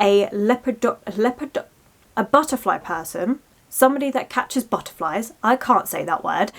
a butterfly person, somebody that catches butterflies. I can't say that word.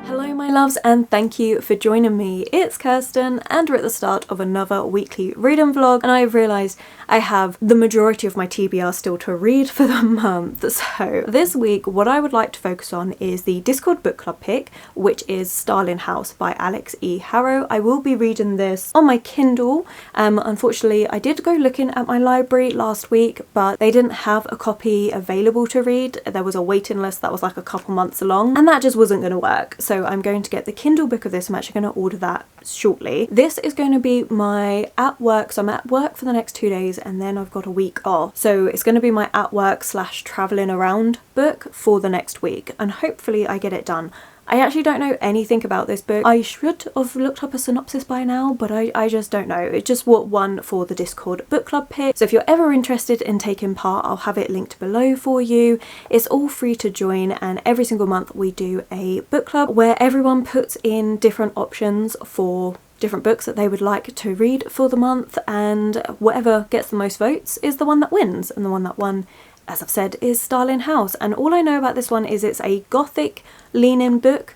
Hello my loves, and thank you for joining me. It's Kirsten and we're at the start of another weekly reading vlog, and I've realised I have the majority of my TBR still to read for the month. So this week what I would like to focus on is the Discord book club pick, which is Starling House by Alex E. Harrow. I will be reading this on my Kindle. Unfortunately I did go looking at my library last week, but they didn't have a copy available to read. There was a waiting list that was like a couple months along, and that just wasn't going to work. So I'm going to get the Kindle book of this. I'm actually going to order that shortly. This is going to be my at work, so I'm at work for the next 2 days and then I've got a week off. So it's going to be my at work / travelling around book for the next week, and hopefully I get it done. I actually don't know anything about this book. I should have looked up a synopsis by now, but I just don't know. It's just what won for the Discord book club pick. So if you're ever interested in taking part, I'll have it linked below for you. It's all free to join, and every single month we do a book club where everyone puts in different options for different books that they would like to read for the month, and whatever gets the most votes is the one that wins. And the one that won, as I've said, is Starling House. And all I know about this one is it's a gothic lean-in book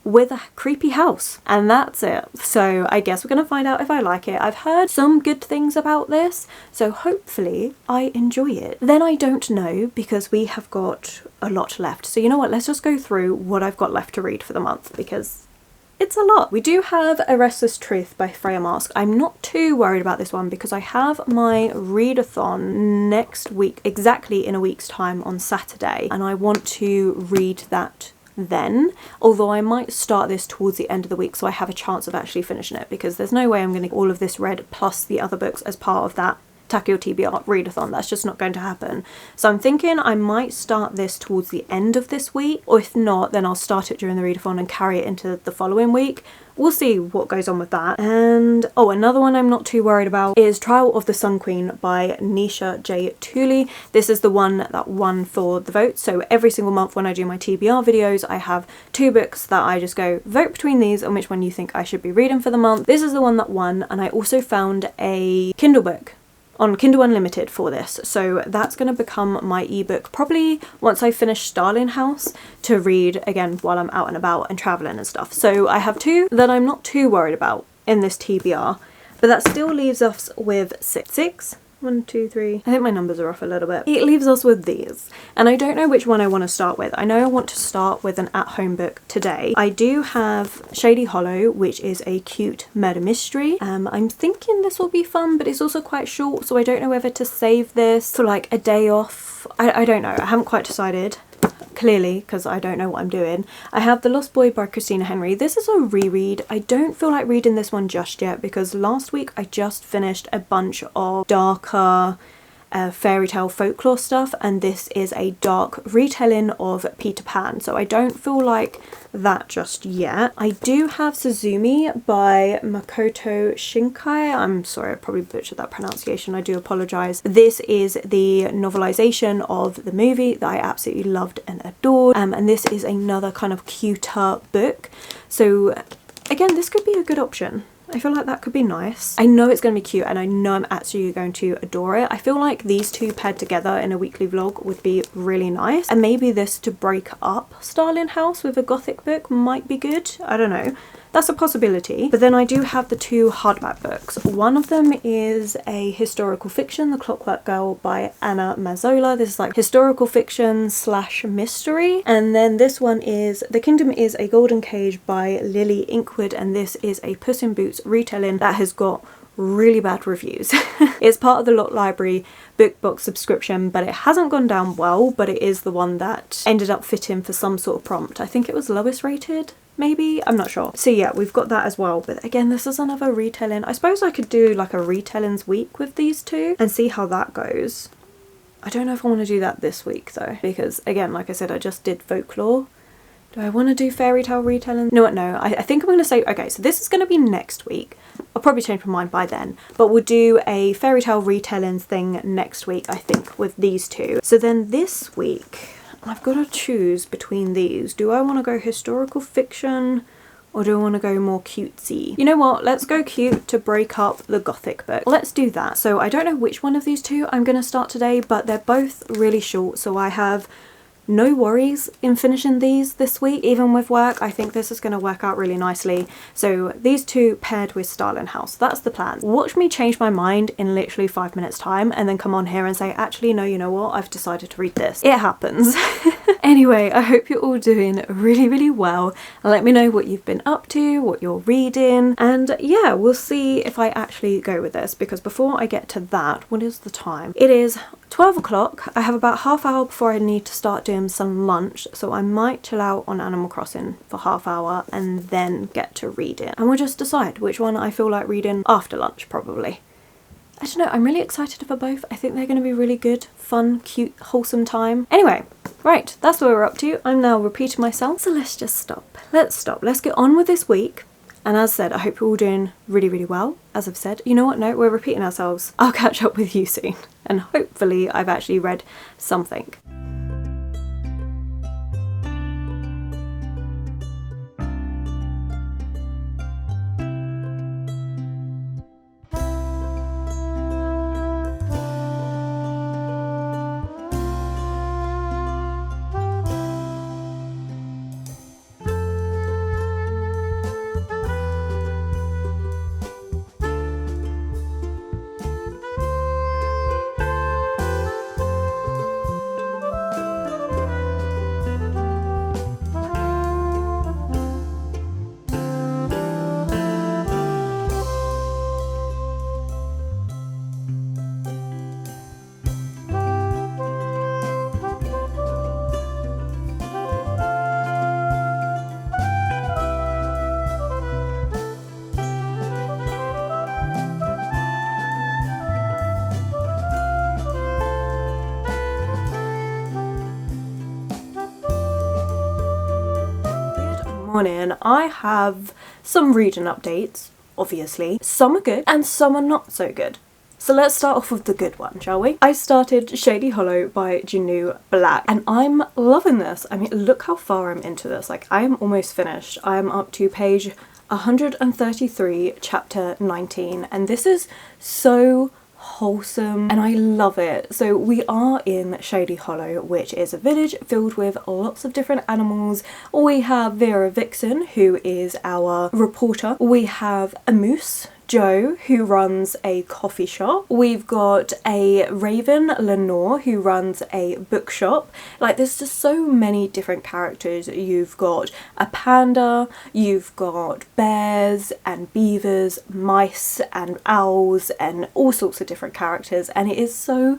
with a creepy house, and that's it. So I guess we're gonna find out if I like it. I've heard some good things about this, so hopefully I enjoy it. Then I don't know, because we have got a lot left. So you know what, let's just go through what I've got left to read for the month, because it's a lot. We do have A Restless Truth by Freya Marske. I'm not too worried about this one because I have my readathon next week, exactly in a week's time on Saturday, and I want to read that then, although I might start this towards the end of the week so I have a chance of actually finishing it, because there's no way I'm going to get all of this read plus the other books as part of that Tack Your TBR readathon. That's just not going to happen. So I'm thinking I might start this towards the end of this week, or if not, then I'll start it during the readathon and carry it into the following week. We'll see what goes on with that. And oh, another one I'm not too worried about is Trial of the Sun Queen by Nisha J. Tooley. This is the one that won for the vote. So every single month when I do my TBR videos, I have 2 books that I just go, vote between these on which one you think I should be reading for the month. This is the one that won, and I also found a Kindle book on Kindle Unlimited for this, so that's going to become my ebook probably once I finish Starling House to read again while I'm out and about and traveling and stuff. So I have 2 that I'm not too worried about in this TBR, but that still leaves us with 6. 1, 2, 3. I think my numbers are off a little bit. It leaves us with these, and I don't know which one I want to start with. I know I want to start with an at-home book today. I do have Shady Hollow, which is a cute murder mystery. I'm thinking this will be fun, but it's also quite short, so I don't know whether to save this for like a day off. I don't know. I haven't quite decided. Clearly, because I don't know what I'm doing. I have The Lost Boy by Christina Henry. This is a reread. I don't feel like reading this one just yet because last week I just finished a bunch of darker fairy tale folklore stuff, and this is a dark retelling of Peter Pan, so I don't feel like that just yet. I do have Suzumi by Makoto Shinkai. I'm sorry, I probably butchered that pronunciation. I do apologise. This is the novelisation of the movie that I absolutely loved and adored, and this is another kind of cuter book. So again, this could be a good option. I feel like that could be nice. I know it's going to be cute, and I know I'm actually going to adore it. I feel like these 2 paired together in a weekly vlog would be really nice, and maybe this to break up Starling House with a gothic book might be good. I don't know. That's a possibility. But then I do have the 2 hardback books. One of them is a historical fiction, The Clockwork Girl by Anna Mazzola. This is like historical fiction / mystery. And then this one is The Kingdom is a Golden Cage by Lily Inkwood, and this is a Puss in Boots retelling that has got really bad reviews. It's part of the Lot Library book box subscription, but it hasn't gone down well, but it is the one that ended up fitting for some sort of prompt. I think it was lowest rated, maybe? I'm not sure. So yeah, we've got that as well. But again, this is another retelling. I suppose I could do like a retellings week with these 2 and see how that goes. I don't know if I want to do that this week though, because again, like I said, I just did folklore. Do I want to do fairy tale retelling? No, I think I'm going to say, okay, so this is going to be next week. I'll probably change my mind by then, but we'll do a fairy tale retellings thing next week, I think, with these 2. So then this week, I've got to choose between these. Do I want to go historical fiction or do I want to go more cutesy? You know what, let's go cute to break up the gothic book. Let's do that. So I don't know which one of these two I'm going to start today, but they're both really short, so I have no worries in finishing these this week. Even with work, I think this is going to work out really nicely. So these two paired with Starling House, that's the plan. Watch me change my mind in literally 5 minutes time and then come on here and say, actually no, you know what, I've decided to read this. It happens. Anyway, I hope you're all doing really well. Let me know what you've been up to, what you're reading, and yeah, we'll see if I actually go with this, because before I get to that, what is the time? It is 12 o'clock. I have about half hour before I need to start doing some lunch, so I might chill out on Animal Crossing for half hour and then get to reading. And we'll just decide which one I feel like reading after lunch, probably. I don't know, I'm really excited for both. I think they're going to be really good, fun, cute, wholesome time. Anyway, right, that's what we're up to. I'm now repeating myself, so let's just stop. Let's stop. Let's get on with this week. And as said, I hope you're all doing really well. As I've said, you know what? No, we're repeating ourselves. I'll catch up with you soon. And hopefully I've actually read something. Morning. I have some reading updates, obviously. Some are good and some are not so good. So let's start off with the good one, shall we? I started Shady Hollow by Janu Black and I'm loving this. I mean, look how far I'm into this. Like, I am almost finished. I am up to page 133, chapter 19, and this is so wholesome and I love it. So we are in Shady Hollow, which is a village filled with lots of different animals. We have Vera Vixen, who is our reporter. We have a moose, Joe, who runs a coffee shop. We've got a raven, Lenore, who runs a bookshop. Like, there's just so many different characters. You've got a panda, you've got bears and beavers, mice and owls, and all sorts of different characters, and it is so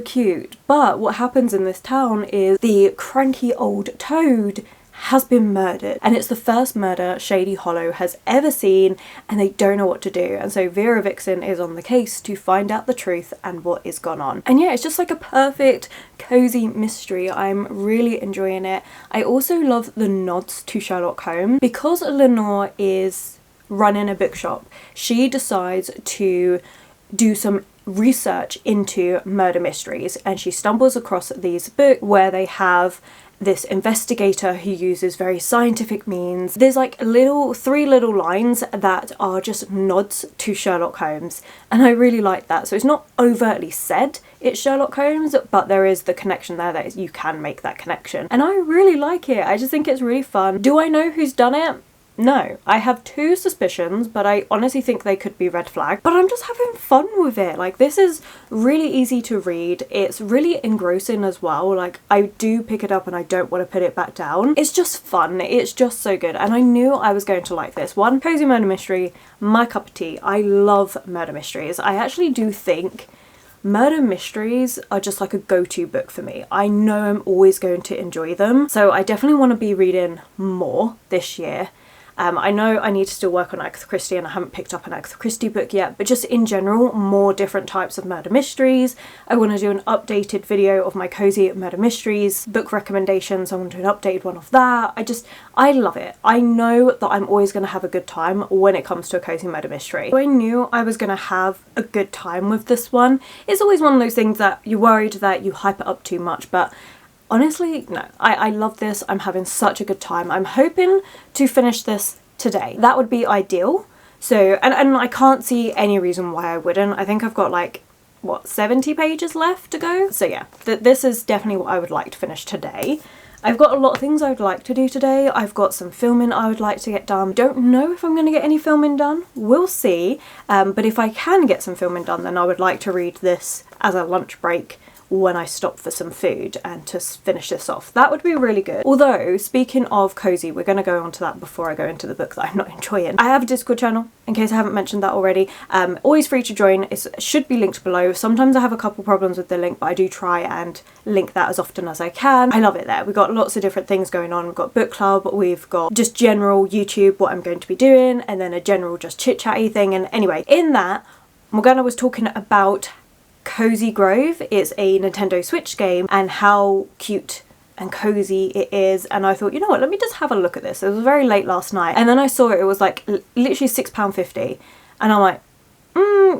cute. But what happens in this town is the cranky old toad has been murdered, and it's the first murder Shady Hollow has ever seen, and they don't know what to do. And so Vera Vixen is on the case to find out the truth and what is gone on. And yeah, it's just like a perfect cozy mystery. I'm really enjoying it. I also love the nods to Sherlock Holmes. Because Lenore is running a bookshop, she decides to do some research into murder mysteries, and she stumbles across these books where they have this investigator who uses very scientific means. There's like three little lines that are just nods to Sherlock Holmes, and I really like that. So it's not overtly said it's Sherlock Holmes, but there is the connection there that you can make that connection, and I really like it. I just think it's really fun. Do I know who's done it? No, I have two suspicions, but I honestly think they could be red flags. But I'm just having fun with it. Like, this is really easy to read. It's really engrossing as well. Like, I do pick it up and I don't want to put it back down. It's just fun. It's just so good. And I knew I was going to like this one. Cozy murder mystery, my cup of tea. I love murder mysteries. I actually do think murder mysteries are just like a go-to book for me. I know I'm always going to enjoy them. So I definitely want to be reading more this year. I know I need to still work on Agatha Christie, and I haven't picked up an Agatha Christie book yet, but just in general, more different types of murder mysteries. I want to do an updated video of my cozy murder mysteries book recommendations. I want to do an updated one of that. I love it. I know that I'm always going to have a good time when it comes to a cozy murder mystery. So I knew I was going to have a good time with this one. It's always one of those things that you're worried that you hype it up too much, but honestly, no, I love this. I'm having such a good time. I'm hoping to finish this today. That would be ideal. So, and I can't see any reason why I wouldn't. I think I've got like, what, 70 pages left to go? So yeah, this is definitely what I would like to finish today. I've got a lot of things I would like to do today. I've got some filming I would like to get done. Don't know if I'm going to get any filming done. We'll see. But if I can get some filming done, then I would like to read this as a lunch break when I stop for some food and to finish this off. That would be really good. Although, speaking of cozy, we're going to go on to that before I go into the book that I'm not enjoying. I have a Discord channel, in case I haven't mentioned that already. Always free to join. It should be linked below. Sometimes I have a couple problems with the link, but I do try and link that as often as I can. I love it there. We've got lots of different things going on. We've got book club, we've got just general YouTube, what I'm going to be doing, and then a general just chit-chatty thing. And anyway, in that, Morgana was talking about Cozy Grove. It's a Nintendo Switch game and how cute and cozy it is, and I thought, you know what, let me just have a look at this. It was very late last night and then I saw it was like literally £6.50 and I'm like,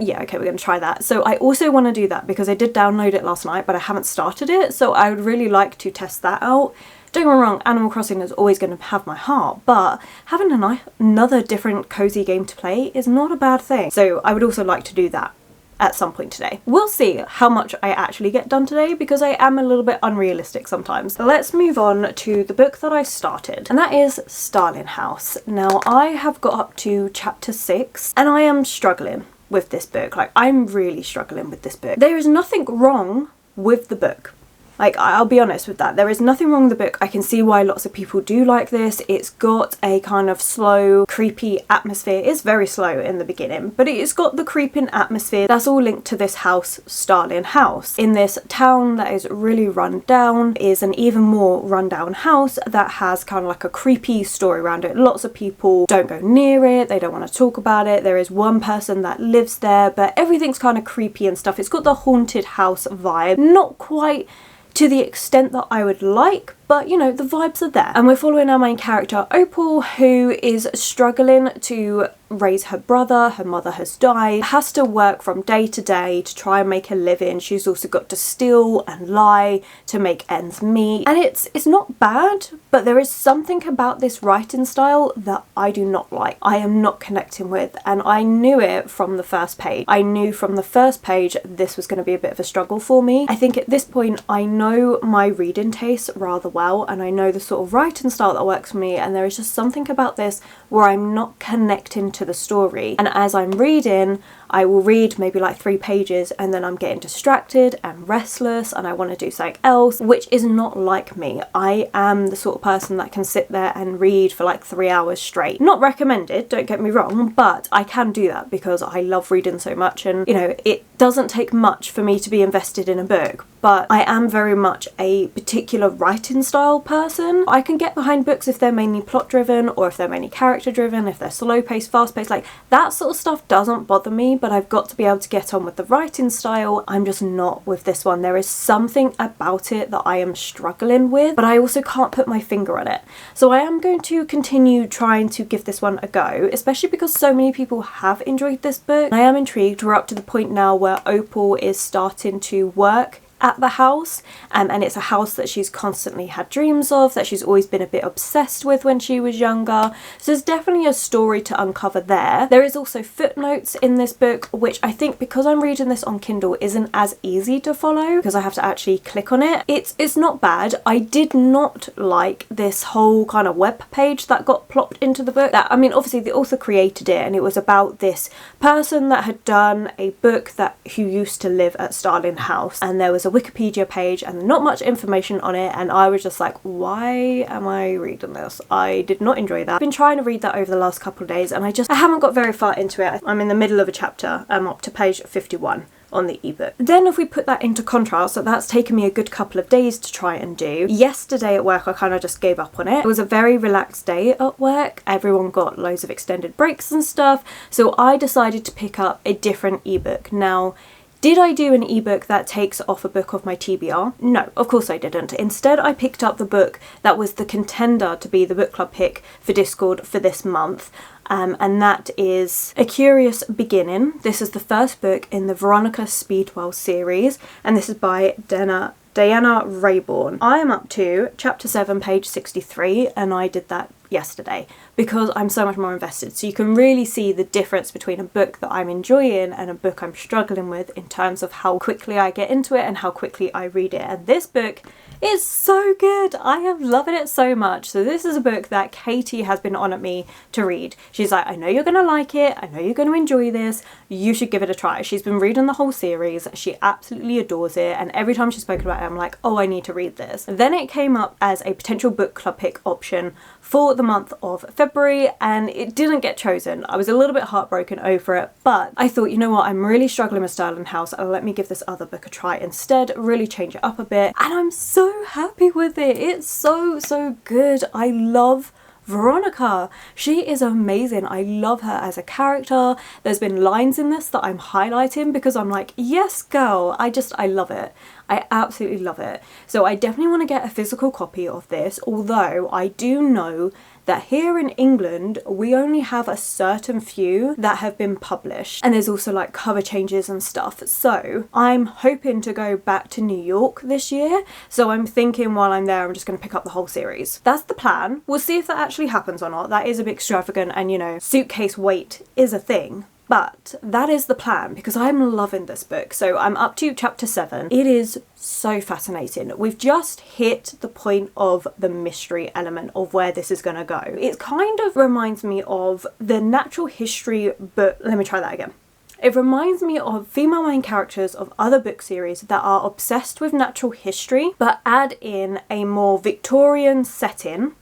yeah, okay, we're gonna try that. So I also want to do that because I did download it last night but I haven't started it, so I would really like to test that out. Don't get me wrong, Animal Crossing is always going to have my heart, but having another different cozy game to play is not a bad thing, so I would also like to do that at some point today. We'll see how much I actually get done today because I am a little bit unrealistic sometimes. Let's move on to the book that I started, and that is Starling House. Now I have got up to chapter 6 and I am struggling with this book. Like, I'm really struggling with this book. There is nothing wrong with the book. Like, I'll be honest with that. There is nothing wrong with the book. I can see why lots of people do like this. It's got a kind of slow, creepy atmosphere. It's very slow in the beginning, but it's got the creeping atmosphere. That's all linked to this house, Starling House. In this town that is really run down is an even more run down house that has kind of like a creepy story around it. Lots of people don't go near it. They don't want to talk about it. There is one person that lives there, but everything's kind of creepy and stuff. It's got the haunted house vibe. Not quite to the extent that I would like, but you know, the vibes are there. And we're following our main character Opal, who is struggling to raise her brother. Her mother has died, has to work from day to day to try and make a living. She's also got to steal and lie to make ends meet, and it's not bad, but there is something about this writing style that I do not like. I am not connecting with, and I knew it from the first page. I knew from the first page this was going to be a bit of a struggle for me. I think at this point I know my reading taste rather well, and I know the sort of writing style that works for me, and there is just something about this where I'm not connecting to the story. And as I'm reading, I will read maybe like 3 pages and then I'm getting distracted and restless and I want to do something else, which is not like me. I am the sort of person that can sit there and read for like 3 hours straight. Not recommended, don't get me wrong, but I can do that because I love reading so much, and you know, it doesn't take much for me to be invested in a book. But I am very much a particular writing style person. I can get behind books if they're mainly plot driven or if they're mainly character driven, if they're slow paced, fast paced, like that sort of stuff doesn't bother me, but I've got to be able to get on with the writing style. I'm just not with this one. There is something about it that I am struggling with, but I also can't put my finger on it. So I am going to continue trying to give this one a go, especially because so many people have enjoyed this book. I am intrigued. We're up to the point now where Opal is starting to work at the house, and it's a house that she's constantly had dreams of, that she's always been a bit obsessed with when she was younger. So there's definitely a story to uncover there. There is also footnotes in this book, which I think because I'm reading this on Kindle isn't as easy to follow because I have to actually click on it. It's not bad. I did not like this whole kind of web page that got plopped into the book. That, I mean, obviously the author created it and it was about this person that had done a book who used to live at Starling House, and there was a Wikipedia page and not much information on it, and I was just like, why am I reading this? I did not enjoy that. I've been trying to read that over the last couple of days and I haven't got very far into it. I'm in the middle of a chapter. I'm up to page 51 on the ebook. Then if we put that into contrast, so that's taken me a good couple of days to try and do. Yesterday at work I kind of just gave up on it. It was a very relaxed day at work. Everyone got loads of extended breaks and stuff, so I decided to pick up a different ebook. Now, did I do an ebook that takes off a book of my TBR? No, of course I didn't. Instead, I picked up the book that was the contender to be the book club pick for Discord for this month. And that is A Curious Beginning. This is the first book in the Veronica Speedwell series, and this is by Diana Rayborn. I am up to chapter 7, page 63, and I did that yesterday. because I'm so much more invested. So you can really see the difference between a book that I'm enjoying and a book I'm struggling with in terms of how quickly I get into it and how quickly I read it. And this book is so good. I am loving it so much. So this is a book that Katie has been on at me to read. She's like, I know you're going to like it. I know you're going to enjoy this. You should give it a try. She's been reading the whole series. She absolutely adores it. And every time she's spoken about it, I'm like, oh, I need to read this. Then it came up as a potential book club pick option for the month of February, and it didn't get chosen. I was a little bit heartbroken over it, but I thought, you know what, I'm really struggling with Sterling House, and let me give this other book a try instead, really change it up a bit, and I'm so happy with it. It's so good. I love Veronica. She is amazing. I love her as a character. There's been lines in this that I'm highlighting because I'm like, yes girl, I love it. I absolutely love it. So I definitely want to get a physical copy of this, although I do know that here in England we only have a certain few that have been published, and there's also like cover changes and stuff. So I'm hoping to go back to New York this year, so I'm thinking while I'm there I'm just going to pick up the whole series. That's the plan. We'll see if that actually happens or not. That is a bit extravagant, and you know, suitcase weight is a thing. But that is the plan because I'm loving this book. So I'm up to chapter 7. It is so fascinating. We've just hit the point of the mystery element of where this is going to go. It kind of reminds me of the natural history book. Let me try that again. It reminds me of female main characters of other book series that are obsessed with natural history but add in a more Victorian setting.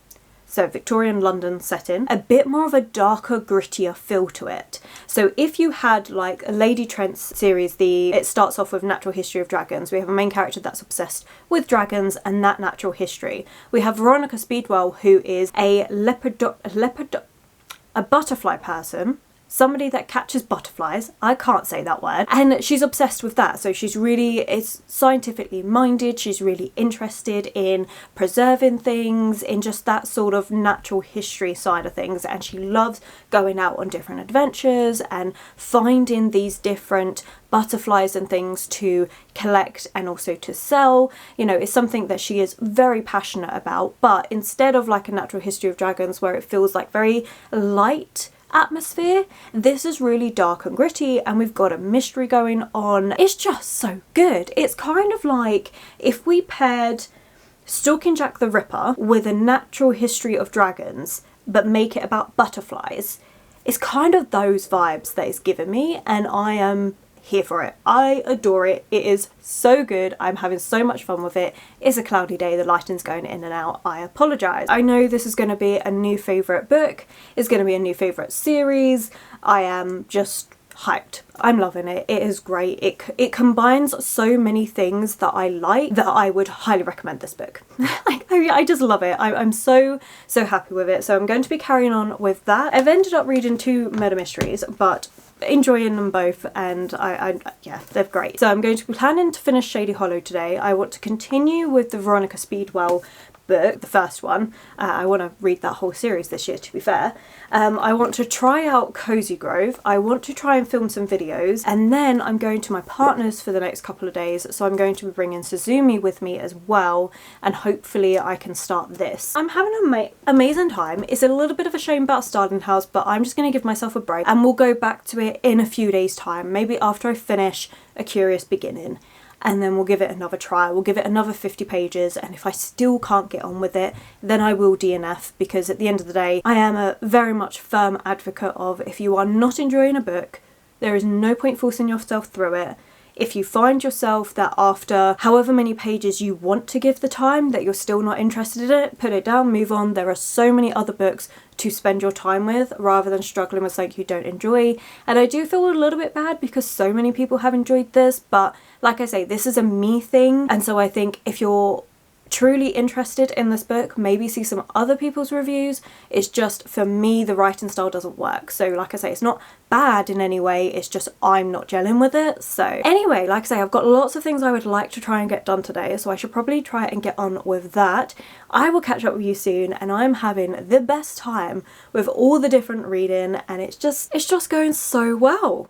So Victorian London setting, a bit more of a darker, grittier feel to it. So if you had like a Lady Trent's series, it starts off with natural history of dragons. We have a main character that's obsessed with dragons and that natural history. We have Veronica Speedwell, who is a butterfly person. Somebody that catches butterflies, I can't say that word, and she's obsessed with that. So she's really is scientifically minded, she's really interested in preserving things, in just that sort of natural history side of things, and she loves going out on different adventures and finding these different butterflies and things to collect and also to sell. You know, it's something that she is very passionate about, but instead of like a natural history of dragons where it feels like very light atmosphere, this is really dark and gritty, and we've got a mystery going on. It's just so good. It's kind of like if we paired Stalking Jack the Ripper with a natural history of dragons but make it about butterflies. It's kind of those vibes that it's given me, and I am here for it. I adore it. It is so good. I'm having so much fun with it. It's a cloudy day. The lighting's going in and out. I apologise. I know this is going to be a new favourite book. It's going to be a new favourite series. I am just hyped. I'm loving it. It is great. It combines so many things that I like that I would highly recommend this book. I just love it. I'm so happy with it. So I'm going to be carrying on with that. I've ended up reading 2 murder mysteries, but enjoying them both, and yeah, they're great. So I'm going to be planning to finish Shady Hollow today. I want to continue with the Veronica Speedwell book, the first one. I want to read that whole series this year, to be fair. I want to try out Cozy Grove. I want to try and film some videos, and then I'm going to my partner's for the next couple of days, so I'm going to be bringing Suzumi with me as well, and hopefully I can start this. I'm having an amazing time. It's a little bit of a shame about Sterling House, but I'm just going to give myself a break, and we'll go back to it in a few days' time, maybe after I finish A Curious Beginning. And then we'll give it another try. We'll give it another 50 pages, and if I still can't get on with it, then I will DNF, because at the end of the day, I am a very much firm advocate of, if you are not enjoying a book, there is no point forcing yourself through it. If you find yourself that after however many pages you want to give the time, that you're still not interested in it, put it down, move on. There are so many other books to spend your time with rather than struggling with something you don't enjoy. And I do feel a little bit bad because so many people have enjoyed this, but like I say, this is a me thing. And so I think if you're truly interested in this book, maybe see some other people's reviews. It's just, for me, the writing style doesn't work. So like I say, it's not bad in any way, it's just I'm not gelling with it. So anyway, like I say, I've got lots of things I would like to try and get done today, so I should probably try and get on with that. I will catch up with you soon, and I'm having the best time with all the different reading, and it's just going so well.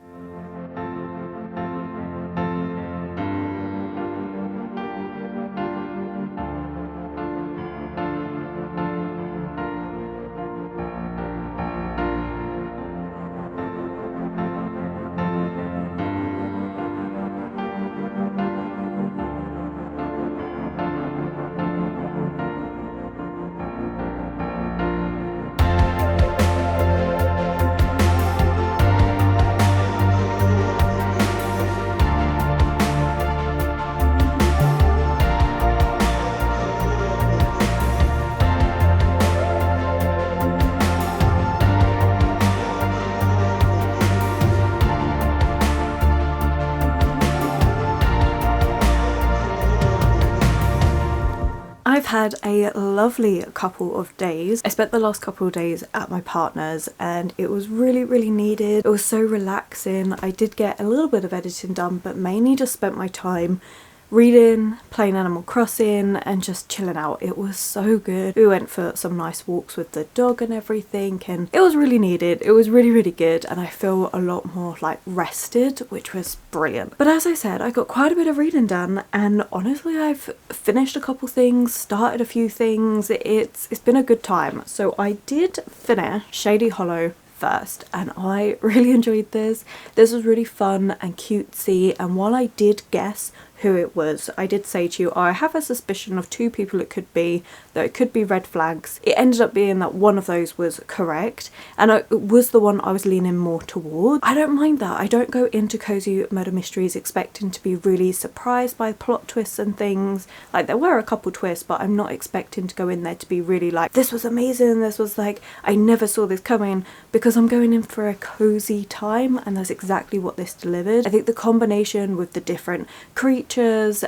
had a lovely couple of days. I spent the last couple of days at my partner's and it was really, really needed. It was so relaxing. I did get a little bit of editing done, but mainly just spent my time reading, playing Animal Crossing and just chilling out. It was so good. We went for some nice walks with the dog and everything, and it was really needed. It was really, really good, and I feel a lot more like rested, which was brilliant. But as I said, I got quite a bit of reading done, and honestly I've finished a couple things, started a few things. It's been a good time. So I did finish Shady Hollow first, and I really enjoyed this. This was really fun and cutesy, and while I did guess who it was, I did say to you, I have a suspicion of 2 people it could be, that it could be red flags. It ended up being that one of those was correct, and it was the one I was leaning more towards. I don't mind that. I don't go into cozy murder mysteries expecting to be really surprised by plot twists and things. Like, there were a couple twists, but I'm not expecting to go in there to be really like, this was amazing, this was like, I never saw this coming, because I'm going in for a cozy time, and that's exactly what this delivered. I think the combination with the different creatures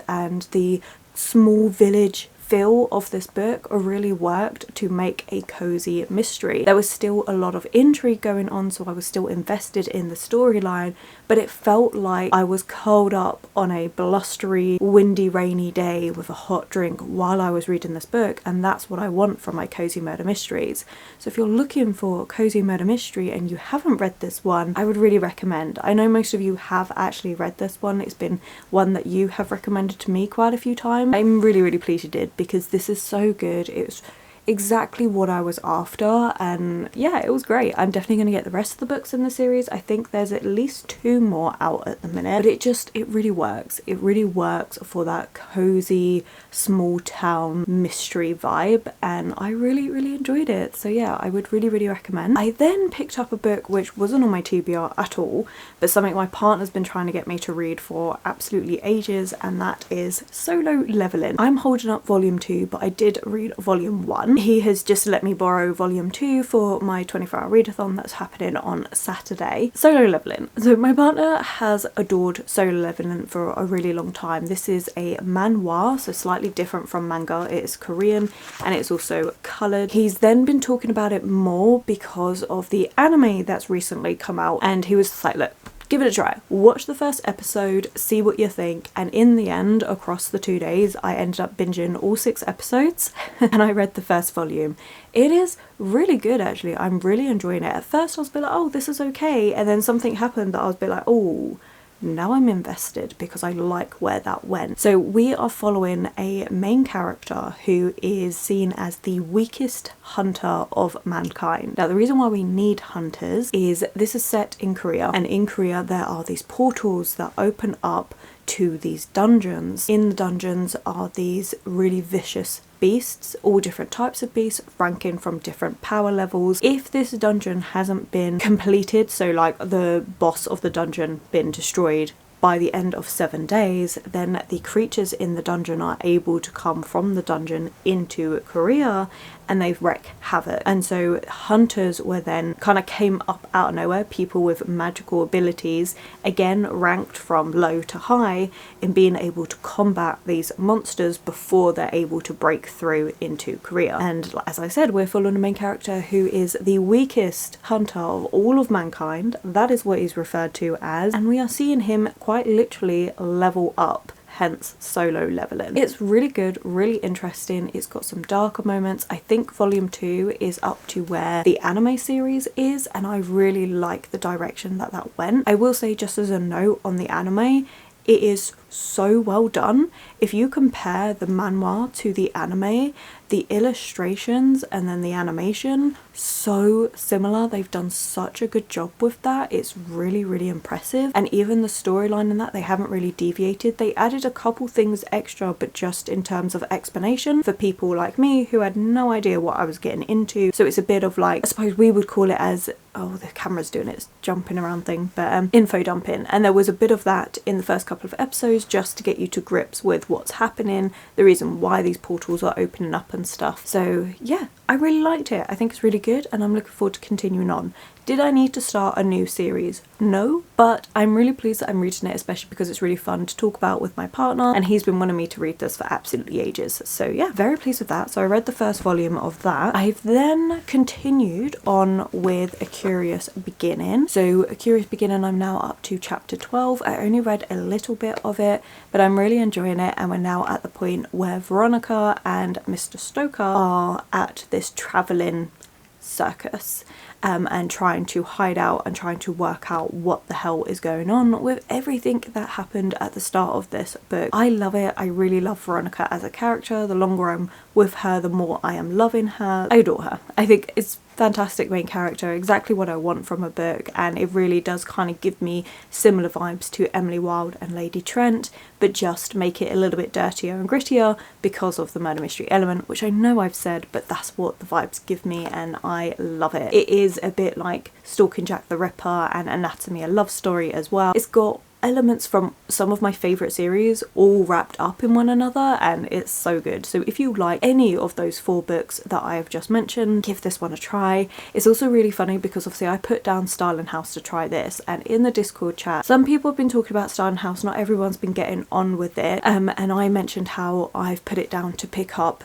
and the small village feel of this book really worked to make a cozy mystery. There was still a lot of intrigue going on, so I was still invested in the storyline, but it felt like I was curled up on a blustery, windy, rainy day with a hot drink while I was reading this book, and that's what I want from my cozy murder mysteries. So if you're looking for a cozy murder mystery and you haven't read this one, I would really recommend. I know most of you have actually read this one. It's been one that you have recommended to me quite a few times. I'm really, really pleased you did, because this is so good. It's exactly what I was after, and yeah, it was great. I'm definitely going to get the rest of the books in the series. I think there's at least 2 more out at the minute, but it really works. It really works for that cozy small town mystery vibe, and I really, really enjoyed it. So yeah, I would really, really recommend. I then picked up a book which wasn't on my TBR at all, but something my partner's been trying to get me to read for absolutely ages, and that is Solo Leveling. I'm holding up volume 2, but I did read volume 1. He has just let me borrow volume 2 for my 24-hour readathon that's happening on Saturday. Solo Leveling. So my partner has adored Solo Leveling for a really long time. This is a manhwa, so slightly different from manga. It is Korean and it's also coloured. He's then been talking about it more because of the anime that's recently come out, and he was just like, look, give it a try. Watch the first episode, see what you think, and in the end, across the 2 days, I ended up binging all 6 episodes and I read the first volume. It is really good, actually. I'm really enjoying it. At first I was a bit like, oh, this is okay, and then something happened that I was a bit like, oh, now I'm invested because I like where that went. So we are following a main character who is seen as the weakest hunter of mankind. Now the reason why we need hunters is this is set in Korea, and in Korea there are these portals that open up to these dungeons. In the dungeons are these really vicious beasts, all different types of beasts, ranking from different power levels. If this dungeon hasn't been completed, so like the boss of the dungeon been destroyed by the end of 7 days, then the creatures in the dungeon are able to come from the dungeon into Korea and they wreak havoc. And so hunters were then kind of came up out of nowhere, people with magical abilities, again ranked from low to high, in being able to combat these monsters before they're able to break through into Korea. And as I said, we're following a main character who is the weakest hunter of all of mankind. That is what he's referred to as, and we are seeing him quite literally level up, hence Solo Leveling. It's really good, really interesting. It's got some darker moments. I think volume 2 is up to where the anime series is, and I really like the direction that that went. I will say, just as a note on the anime, it is so well done. If you compare the manhwa to the anime, the illustrations and then the animation, so similar. They've done such a good job with that. It's really, really impressive. And even the storyline in that, they haven't really deviated. They added a couple things extra, but just in terms of explanation for people like me who had no idea what I was getting into. So it's a bit of like, I suppose we would call it as, oh, the camera's doing its jumping around thing, but info dumping. And there was a bit of that in the first couple of episodes just to get you to grips with what's happening, the reason why these portals are opening up and stuff. So yeah, I really liked it. I think it's really good and I'm looking forward to continuing on. Did I need to start a new series? No, but I'm really pleased that I'm reading it, especially because it's really fun to talk about with my partner and he's been wanting me to read this for absolutely ages. So yeah, very pleased with that. So I read the first volume of that. I've then continued on with A Curious Beginning. So A Curious Beginning, I'm now up to chapter 12. I only read a little bit of it, but I'm really enjoying it, and we're now at the point where Veronica and Mr. Stoker are at this travelling circus and trying to hide out and trying to work out what the hell is going on with everything that happened at the start of this book. I love it. I really love Veronica as a character. The longer I'm with her, the more I am loving her. I adore her. I think it's fantastic main character, exactly what I want from a book, and it really does kind of give me similar vibes to Emily Wilde and Lady Trent, but just make it a little bit dirtier and grittier because of the murder mystery element, which I know I've said, but that's what the vibes give me and I love it. It is a bit like Stalking Jack the Ripper and Anatomy, a Love Story as well. It's got elements from some of my favourite series all wrapped up in one another, and it's so good. So if you like any of those 4 books that I have just mentioned, give this one a try. It's also really funny because obviously I put down Styling House to try this, and in the Discord chat some people have been talking about Styling House, not everyone's been getting on with it, and I mentioned how I've put it down to pick up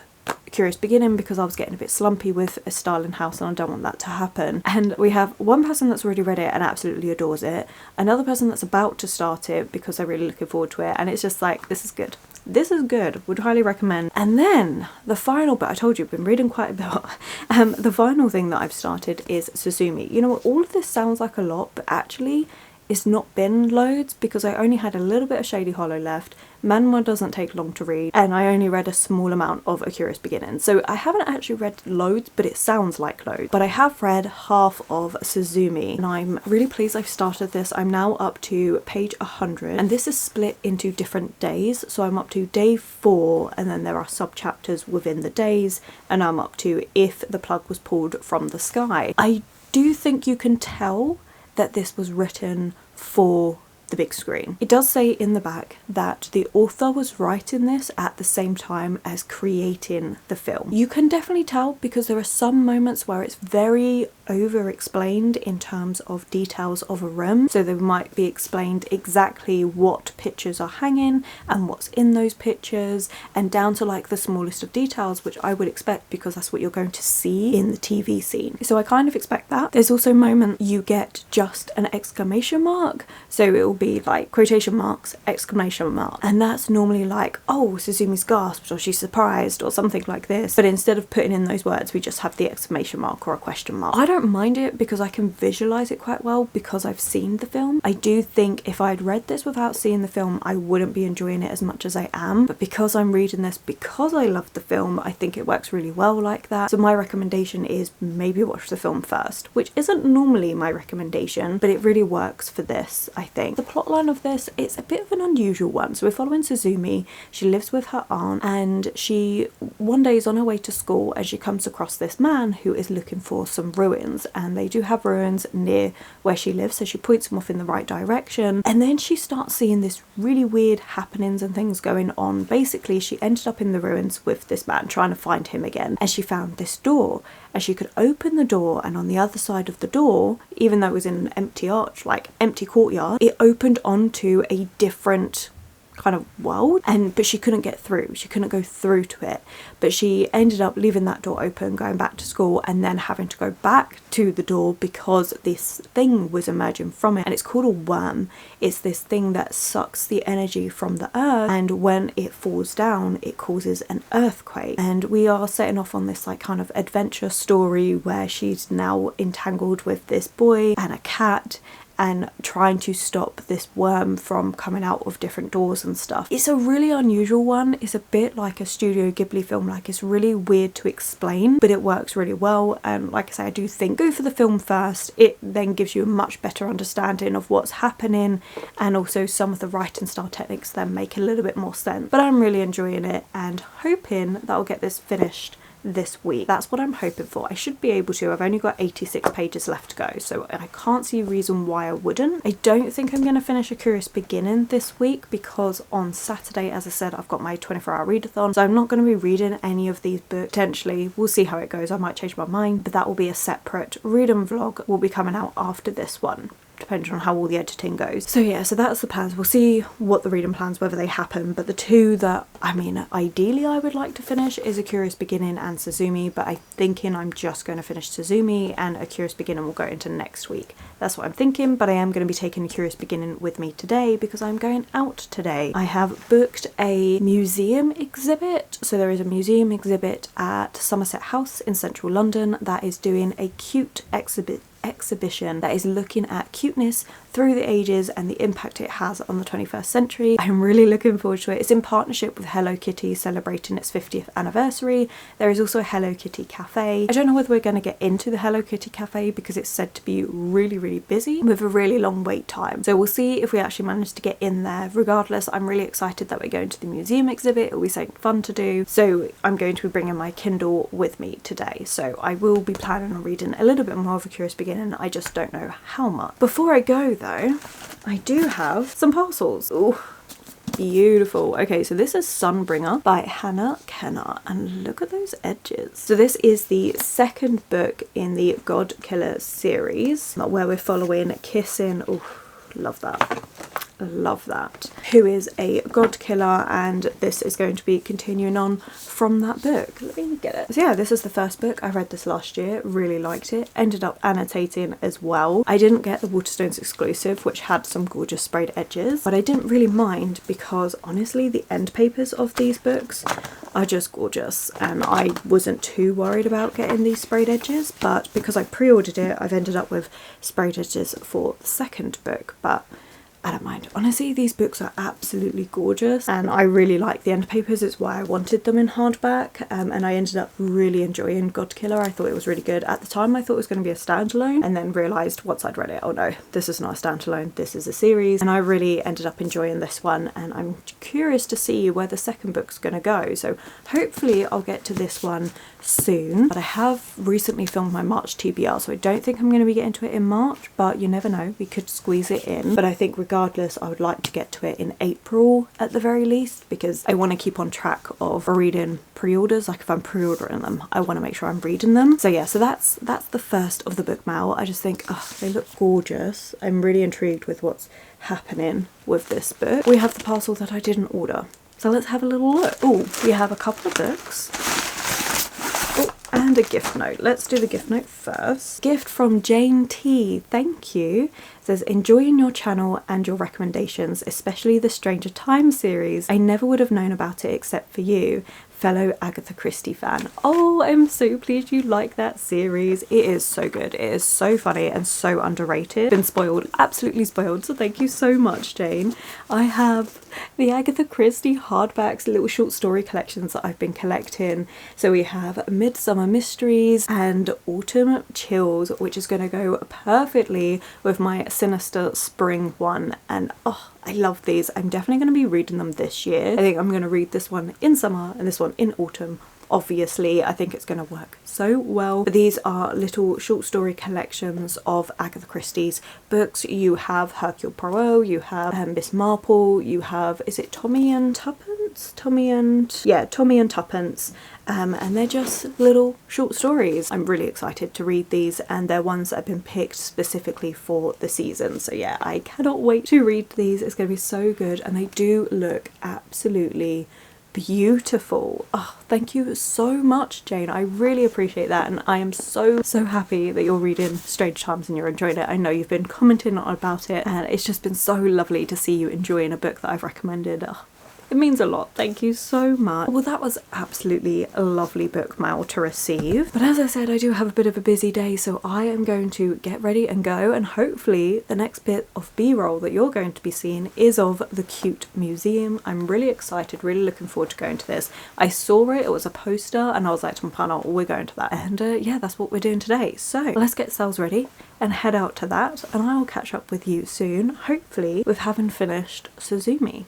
Curious Beginning because I was getting a bit slumpy with A Styling House and I don't want that to happen. And we have one person that's already read it and absolutely adores it, another person that's about to start it because they're really looking forward to it, and it's just like, this is good. This is good, would highly recommend. And then the final bit, I told you I've been reading quite a bit. The final thing that I've started is Suzumi. You know what, all of this sounds like a lot, but actually it's not been loads because I only had a little bit of Shady Hollow left. Manhwa doesn't take long to read, and I only read a small amount of A Curious Beginning. So I haven't actually read loads, but it sounds like loads. But I have read half of Suzumi, and I'm really pleased I've started this. I'm now up to page 100, and this is split into different days. So I'm up to day 4, and then there are sub-chapters within the days, and I'm up to If the Plug Was Pulled from the Sky. I do think you can tell that this was written for the big screen. It does say in the back that the author was writing this at the same time as creating the film. You can definitely tell because there are some moments where it's very over explained in terms of details of a room. So there might be explained exactly what pictures are hanging and what's in those pictures, and down to like the smallest of details, which I would expect because that's what you're going to see in the TV scene. So I kind of expect that. There's also a moment you get just an exclamation mark, so it will be like quotation marks, exclamation mark, and that's normally like, oh, Suzumi's gasped or she's surprised or something like this. But instead of putting in those words, we just have the exclamation mark or a question mark. I don't mind it because I can visualize it quite well because I've seen the film. I do think if I'd read this without seeing the film, I wouldn't be enjoying it as much as I am, but because I'm reading this because I love the film, I think it works really well like that. So my recommendation is maybe watch the film first, which isn't normally my recommendation, but it really works for this, I think. The plotline of this, it's a bit of an unusual one. So we're following Suzumi. She lives with her aunt, and she one day is on her way to school and she comes across this man who is looking for some ruins, and they do have ruins near where she lives, so she points them off in the right direction, and then she starts seeing this really weird happenings and things going on. Basically, she ended up in the ruins with this man trying to find him again, and she found this door, and she could open the door, and on the other side of the door, even though it was in an empty arch, like empty courtyard, it opened onto a different kind of world, but she couldn't get through. She couldn't go through to it, but she ended up leaving that door open, going back to school, and then having to go back to the door because this thing was emerging from it, and it's called a worm. It's this thing that sucks the energy from the earth, and when it falls down it causes an earthquake. And we are setting off on this like kind of adventure story where she's now entangled with this boy and a cat, and trying to stop this worm from coming out of different doors and stuff. It's a really unusual one. It's a bit like a Studio Ghibli film. Like, it's really weird to explain, but it works really well. And like I say, I do think go for the film first. It then gives you a much better understanding of what's happening, and also some of the writing style techniques then make a little bit more sense. But I'm really enjoying it and hoping that I'll get this finished this week. That's what I'm hoping for. I should be able to. I've only got 86 pages left to go, so I can't see a reason why I wouldn't. I don't think I'm going to finish A Curious Beginning this week because on Saturday, as I said, I've got my 24-hour readathon, so I'm not going to be reading any of these books. Potentially, we'll see how it goes. I might change my mind, but that will be a separate reading vlog. Will be coming out after this one, depending on how all the editing goes. So yeah, so that's the plans. We'll see what the reading plans, whether they happen, but the two that, I mean, ideally I would like to finish is A Curious Beginning and Suzumi, but I'm thinking I'm just going to finish Suzumi and A Curious Beginning will go into next week. That's what I'm thinking, but I am going to be taking A Curious Beginning with me today because I'm going out today. I have booked a museum exhibit. So there is a museum exhibit at Somerset House in central London that is doing a cute exhibition that is looking at cuteness through the ages and the impact it has on the 21st century. I'm really looking forward to it. It's in partnership with Hello Kitty celebrating its 50th anniversary. There is also a Hello Kitty cafe. I don't know whether we're going to get into the Hello Kitty cafe because it's said to be really busy with a really long wait time. So we'll see if we actually manage to get in there. Regardless, I'm really excited that we're going to the museum exhibit. It'll be something fun to do. So I'm going to be bringing my Kindle with me today. So I will be planning on reading a little bit more of A Curious Beginning. I just don't know how much. Before I go though, I do have some parcels. Ooh, beautiful. Okay, so this is Sunbringer by Hannah Kenner, and look at those edges. So this is the second book in the God Killer series where we're following Kissing. Oh, love that. Love that. Who is a god killer, and this is going to be continuing on from that book. Let me get it. So yeah, this is the first book. I read this last year, really liked it, ended up annotating as well. I didn't get the Waterstones exclusive, which had some gorgeous sprayed edges, but I didn't really mind because honestly the end papers of these books are just gorgeous, and I wasn't too worried about getting these sprayed edges, but because I pre-ordered it, I've ended up with sprayed edges for the second book, but I don't mind. Honestly, these books are absolutely gorgeous and I really like the end papers. It's why I wanted them in hardback, and I ended up really enjoying God Killer. I thought it was really good. At the time I thought it was going to be a standalone, and then realised once I'd read it, oh no, this is not a standalone, this is a series, and I really ended up enjoying this one, and I'm curious to see where the second book's going to go. So hopefully I'll get to this one soon, but I have recently filmed my March TBR, so I don't think I'm going to be getting to it in March, but you never know, we could squeeze it in. But I think regardless I would like to get to it in April at the very least, because I want to keep on track of reading pre-orders. Like if I'm pre-ordering them, I want to make sure I'm reading them. So yeah, so that's the first of the book mail. I just think, oh, they look gorgeous. I'm really intrigued with what's happening with this book. We have the parcel that I didn't order, so let's have a little look. Oh, we have a couple of books. And a gift note. Let's do the gift note first. Gift from Jane T. Thank you. It says, enjoying your channel and your recommendations, especially the Stranger Times series. I never would have known about it except for you, fellow Agatha Christie fan. Oh, I'm so pleased you like that series. It is so good. It is so funny and so underrated. Been spoiled, absolutely spoiled, so thank you so much, Jane. I have the Agatha Christie hardbacks, little short story collections that I've been collecting. So we have Midsummer Mysteries and Autumn Chills, which is going to go perfectly with my Sinister Spring one, and oh, I love these. I'm definitely going to be reading them this year. I think I'm going to read this one in summer and this one in autumn. Obviously, I think it's going to work so well. But these are little short story collections of Agatha Christie's books. You have Hercule Poirot, you have Miss Marple, you have, is it Tommy and Tuppence? Tommy and Tuppence. And they're just little short stories. I'm really excited to read these, and they're ones that have been picked specifically for the season. So yeah, I cannot wait to read these. It's going to be so good, and they do look absolutely beautiful. Oh, thank you so much, Jane. I really appreciate that, and I am so happy that you're reading Strange Times and you're enjoying it. I know you've been commenting about it, and it's just been so lovely to see you enjoying a book that I've recommended. Oh, it means a lot. Thank you so much. Well, that was absolutely a lovely book mail to receive. But as I said, I do have a bit of a busy day, so I am going to get ready and go, and hopefully the next bit of B-roll that you're going to be seeing is of the cute museum. I'm really excited, really looking forward to going to this. I saw it was a poster, and I was like to my partner, we're going to that. And yeah, that's what we're doing today. So let's get ourselves ready and head out to that, and I will catch up with you soon, hopefully with having finished Suzumi.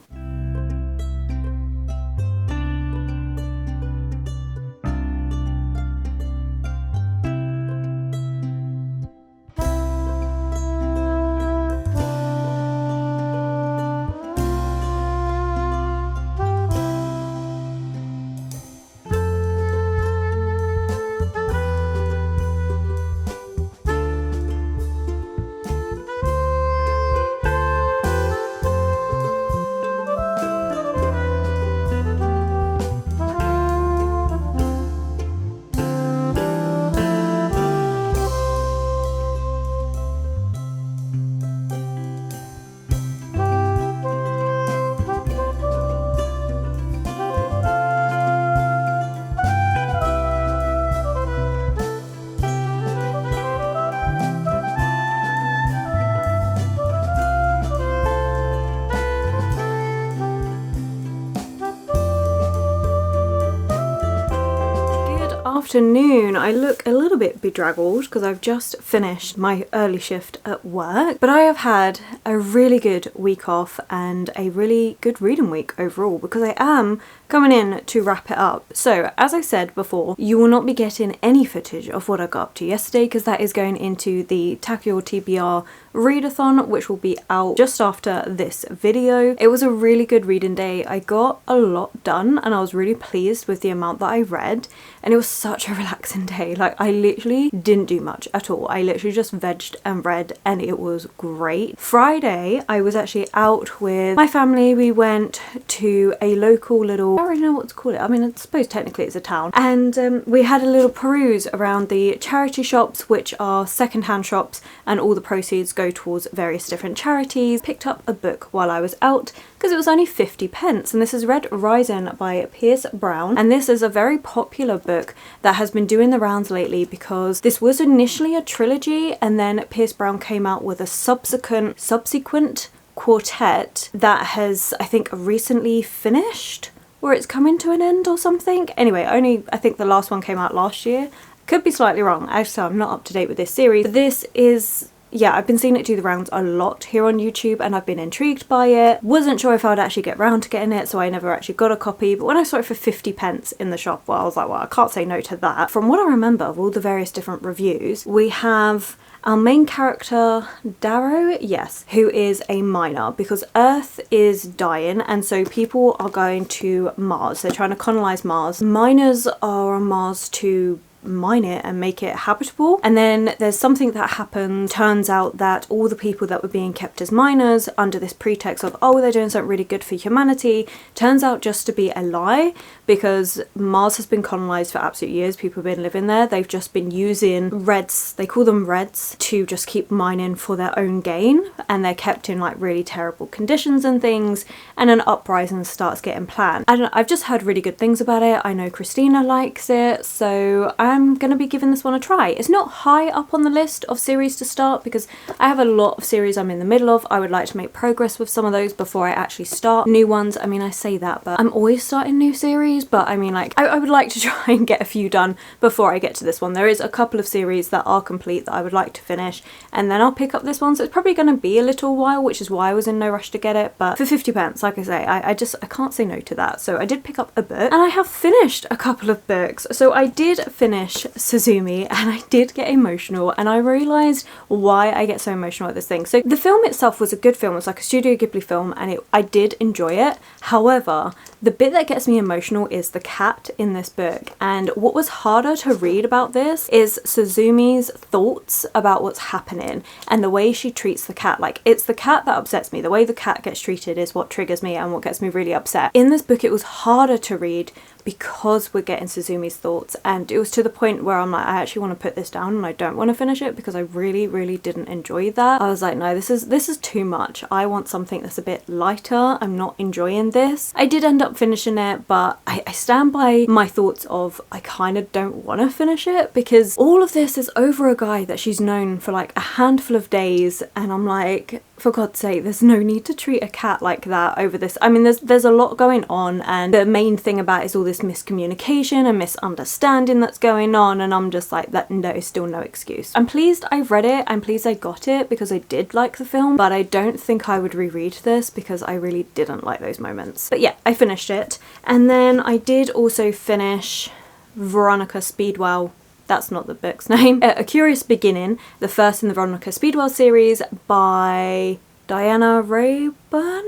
afternoon. I look a little bit bedraggled because I've just finished my early shift at work, but I have had a really good week off and a really good reading week overall because I am coming in to wrap it up. So as I said before, you will not be getting any footage of what I got up to yesterday because that is going into the Tack Your TBR readathon, which will be out just after this video. It was a really good reading day. I got a lot done and I was really pleased with the amount that I read, and it was such a relaxing day. Like, I literally didn't do much at all. I literally just vegged and read and it was great. Friday I was actually out with my family. We went to a local little, I don't really know what to call it, I mean I suppose technically it's a town, and we had a little peruse around the charity shops, which are second-hand shops, and all the proceeds go towards various different charities. Picked up a book while I was out because it was only 50p, and this is Red Rising by Pierce Brown, and this is a very popular book that has been doing the rounds lately because this was initially a trilogy and then Pierce Brown came out with a subsequent quartet that has, I think, recently finished, or it's coming to an end or something. Anyway, I think the last one came out last year. Could be slightly wrong, actually I'm not up to date with this series. But this is, yeah, I've been seeing it do the rounds a lot here on YouTube and I've been intrigued by it. Wasn't sure if I would actually get round to getting it, so I never actually got a copy, but when I saw it for 50p in the shop, well, I was like, well, I can't say no to that. From what I remember of all the various different reviews, we have our main character, Darrow, yes, who is a miner because Earth is dying and so people are going to Mars. They're trying to colonize Mars. Miners are on Mars to mine it and make it habitable, and then there's something that happens. Turns out that all the people that were being kept as miners under this pretext of, oh, they're doing something really good for humanity, turns out just to be a lie, because Mars has been colonized for absolute years. People have been living there. They've just been using reds, they call them reds, to just keep mining for their own gain, and they're kept in like really terrible conditions and things, and an uprising starts getting planned. I've just heard really good things about it. I know Christina likes it, so I'm gonna be giving this one a try. It's not high up on the list of series to start because I have a lot of series I'm in the middle of. I would like to make progress with some of those before I actually start new ones. I mean, I say that, but I'm always starting new series, but I mean, like, I would like to try and get a few done before I get to this one. There is a couple of series that are complete that I would like to finish, and then I'll pick up this one, so it's probably gonna be a little while, which is why I was in no rush to get it, but for 50p, like I say, I can't say no to that. So I did pick up a book, and I have finished a couple of books. So I did finish Suzumi, and I did get emotional, and I realised why I get so emotional at this thing. So the film itself was a good film. It was like a Studio Ghibli film, and I did enjoy it. However, the bit that gets me emotional is the cat in this book, and what was harder to read about this is Suzumi's thoughts about what's happening and the way she treats the cat. Like, it's the cat that upsets me. The way the cat gets treated is what triggers me and what gets me really upset. In this book it was harder to read because we're getting Suzumi's thoughts, and it was to the point where I'm like, I actually want to put this down and I don't want to finish it because I really didn't enjoy that. I was like, no, this is too much. I want something that's a bit lighter. I'm not enjoying this. I did end up finishing it, but I stand by my thoughts of I kind of don't want to finish it because all of this is over a guy that she's known for like a handful of days, and I'm like, for God's sake, there's no need to treat a cat like that over this. I mean, there's a lot going on, and the main thing about it is all this miscommunication and misunderstanding that's going on, and I'm just like, that no, still no excuse. I'm pleased I read it, I'm pleased I got it because I did like the film, but I don't think I would reread this because I really didn't like those moments. But yeah, I finished it, and then I did also finish Veronica Speedwell. That's not the book's name. A Curious Beginning, the first in the Veronica Speedwell series by Diana Rayburn,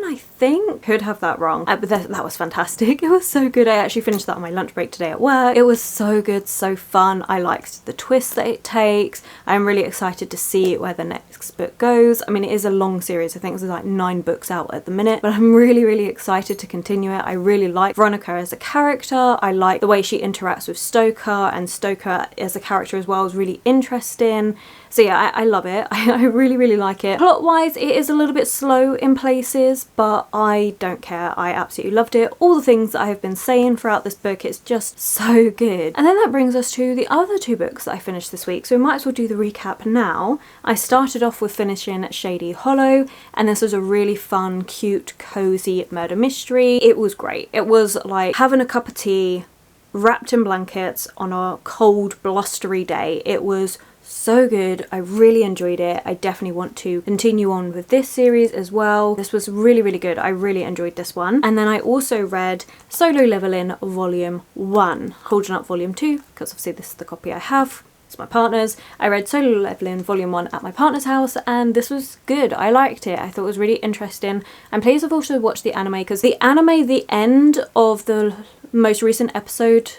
I think. Could have that wrong. But that was fantastic. It was so good. I actually finished that on my lunch break today at work. It was so good, so fun. I liked the twist that it takes. I'm really excited to see where the next book goes. I mean, it is a long series. I think there's like 9 books out at the minute, but I'm really excited to continue it. I really like Veronica as a character. I like the way she interacts with Stoker, and Stoker as a character as well is really interesting. So yeah, I love it. I really like it. Plot-wise, it is a little bit slow in places, but I don't care. I absolutely loved it. All the things that I have been saying throughout this book, it's just so good. And then that brings us to the other 2 books that I finished this week, so we might as well do the recap now. I started off with finishing Shady Hollow, and this was a really fun, cute, cozy murder mystery. It was great. It was like having a cup of tea wrapped in blankets on a cold, blustery day. It was so good. I really enjoyed it. I definitely want to continue on with this series as well. This was really, really good. I really enjoyed this one. And then I also read Solo Leveling Volume 1, holding up Volume 2, because obviously this is the copy I have. It's my partner's. I read Solo Leveling Volume 1 at my partner's house, and this was good. I liked it. I thought it was really interesting. I'm pleased I've also watched the anime, because the anime, the end of the most recent episode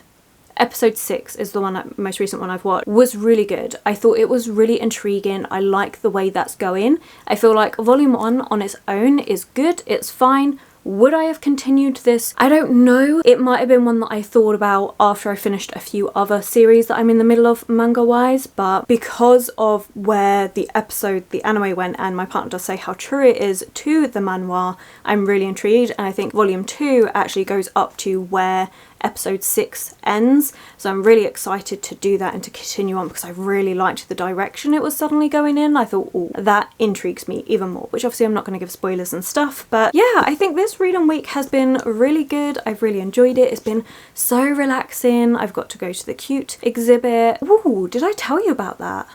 6 is the most recent one I've watched, was really good. I thought it was really intriguing. I like the way that's going. I feel like Volume 1 on its own is good. It's fine. Would I have continued this? I don't know. It might have been one that I thought about after I finished a few other series that I'm in the middle of manga wise, but because of where the anime went, and my partner does say how true it is to the manhwa, I'm really intrigued, and I think Volume 2 actually goes up to where episode 6 ends, so I'm really excited to do that and to continue on, because I really liked the direction it was suddenly going in. I thought, oh, that intrigues me even more, which obviously I'm not going to give spoilers and stuff, but yeah, I think this reading week has been really good. I've really enjoyed it. It's been so relaxing. I've got to go to the cute exhibit. Ooh, did I tell you about that?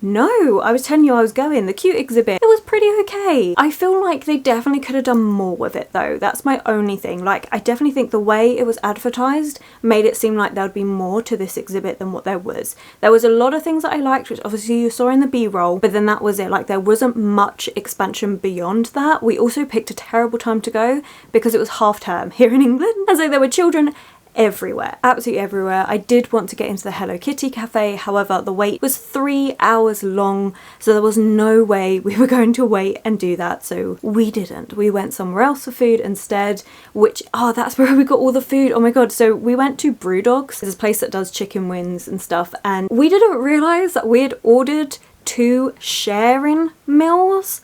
No, I was telling you I was going. The cute exhibit, it was pretty okay. I feel like they definitely could have done more with it though. That's my only thing. Like, I definitely think the way it was advertised made it seem like there would be more to this exhibit than what there was. There was a lot of things that I liked, which obviously you saw in the B-roll, but then that was it. Like, there wasn't much expansion beyond that. We also picked a terrible time to go because it was half term here in England, and so there were children everywhere, absolutely everywhere. I did want to get into the Hello Kitty cafe, however the wait was 3 hours long, so there was no way we were going to wait and do that, so we didn't. We went somewhere else for food instead, which, oh, that's where we got all the food. Oh my god. So we went to Brewdog's, this place that does chicken wings and stuff, and we didn't realise that we had ordered 2 sharing meals,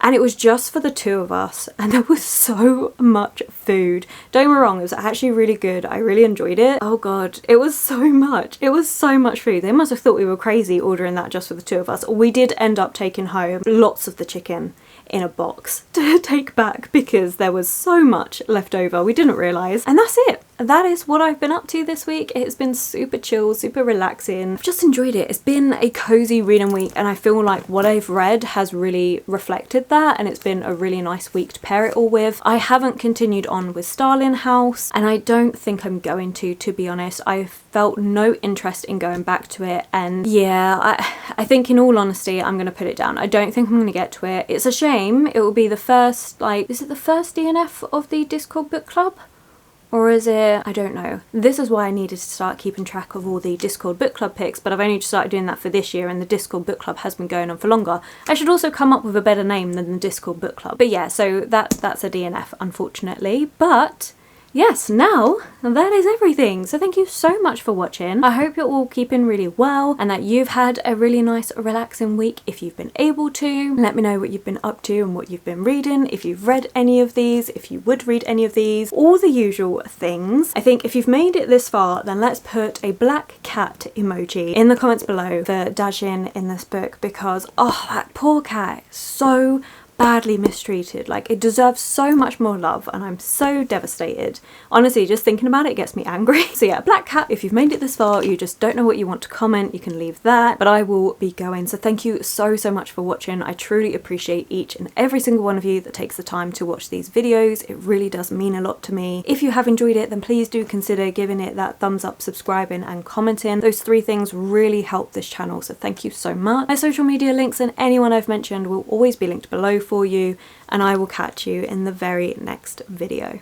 and it was just for the 2 of us, and there was so much food. Don't get me wrong, it was actually really good. I really enjoyed it. Oh god, it was so much. It was so much food. They must have thought we were crazy ordering that just for the 2 of us. We did end up taking home lots of the chicken in a box to take back because there was so much left over. We didn't realise. And that's it. That is what I've been up to this week. It's been super chill, super relaxing. I've just enjoyed it. It's been a cozy reading week, and I feel like what I've read has really reflected that, and it's been a really nice week to pair it all with. I haven't continued on with Starling House, and I don't think I'm going to be honest. I felt no interest in going back to it, and yeah, I think in all honesty I'm going to put it down. I don't think I'm going to get to it. It's a shame. It will be the first, like, is it the first DNF of the Discord book club? Or is it? I don't know. This is why I needed to start keeping track of all the Discord book club picks, but I've only just started doing that for this year, and the Discord book club has been going on for longer. I should also come up with a better name than the Discord book club. But yeah, so that's a DNF, unfortunately. But yes, now that is everything. So thank you so much for watching. I hope you're all keeping really well and that you've had a really nice relaxing week if you've been able to. Let me know what you've been up to and what you've been reading, if you've read any of these, if you would read any of these, all the usual things. I think if you've made it this far, then let's put a black cat emoji in the comments below for Dajin in this book, because oh, that poor cat is so badly mistreated. Like, it deserves so much more love, and I'm so devastated. Honestly, just thinking about it gets me angry. So yeah, black cat, if you've made it this far, you just don't know what you want to comment, you can leave that, but I will be going. So thank you so much for watching. I truly appreciate each and every single one of you that takes the time to watch these videos. It really does mean a lot to me. If you have enjoyed it, then please do consider giving it that thumbs up, subscribing and commenting. Those 3 things really help this channel, so thank you so much. My social media links and anyone I've mentioned will always be linked below for you, and I will catch you in the very next video.